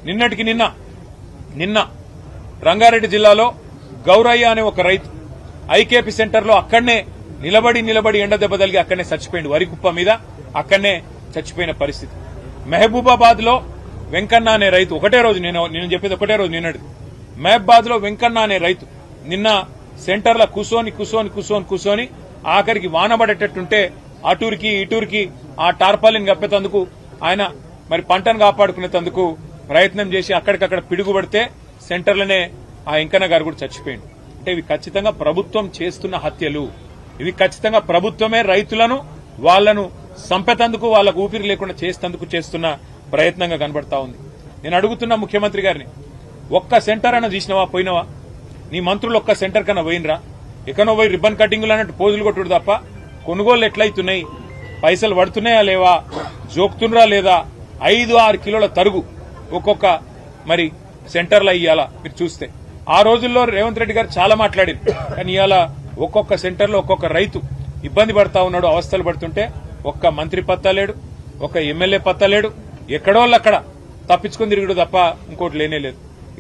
నిన్నటికి నిన్న రంగారెడ్డి జిల్లాలో గౌరయ్య అనే ఒక రైతు ఐకేపీ సెంటర్లో అక్కడనే నిలబడి ఎండ దెబ్బ తగిలి అక్కడనే చచ్చిపోయింది. వరి కుప్ప మీద అక్కడనే చచ్చిపోయిన పరిస్థితి. మహబూబాబాద్ లో వెంకన్న అనే రైతు ఒకటే రోజు, నేను చెప్పేది ఒకటే రోజు నిన్నటి. మహబూబాబాద్ లో వెంకన్న అనే రైతు నిన్న సెంటర్లో కూసోని ఆఖరికి వానబడేటట్టుంటే అటూరికి ఇటూరికి ఆ టార్పాలిన్ కప్పేందుకు ఆయన మరి పంటను కాపాడుకునేందుకు ప్రయత్నం చేసి అక్కడికక్కడ పిడుగుపడితే సెంటర్లోనే ఆ వెంకన్న గారు కూడా చచ్చిపోయింది. అంటే ఇవి ఖచ్చితంగా ప్రభుత్వం చేస్తున్న హత్యలు. ఇవి ఖచ్చితంగా ప్రభుత్వమే రైతులను వాళ్లను సంపేతందుకు వాళ్లకు ఊపిరి లేకుండా చేసేందుకు చేస్తున్న ప్రయత్నంగా కనబడతా ఉంది. నేను అడుగుతున్నా ముఖ్యమంత్రి గారిని, ఒక్క సెంటర్ అన్న తీసినవా, పోయినవా? నీ మంత్రులు ఒక్క సెంటర్ కన్నా పోయినరా? ఎక్కడో పోయి రిబ్బన్ కటింగులు అన్నట్టు పోజులు కొట్టుడు తప్ప కొనుగోలు ఎట్లయితున్నాయి, పైసలు పడుతున్నాయా లేవా, జోక్తుండ్రా లేదా, 5-6 కిలోల తరుగు ఒక్కొక్క మరి సెంటర్లో ఇయ్యాలా? మీరు చూస్తే ఆ రోజుల్లో రేవంత్ రెడ్డి గారు చాలా మాట్లాడింది, కానీ ఇవాళ ఒక్కొక్క సెంటర్లో ఒక్కొక్క రైతు ఇబ్బంది పడతా ఉన్నాడు, అవస్థలు పడుతుంటే ఒక్క మంత్రి పత్తా లేడు, ఒక ఎమ్మెల్యే పత్తా లేడు, ఎక్కడోళ్ళు అక్కడ తప్పించుకుని తిరుగుడు తప్ప ఇంకోటి లేనే లేదు.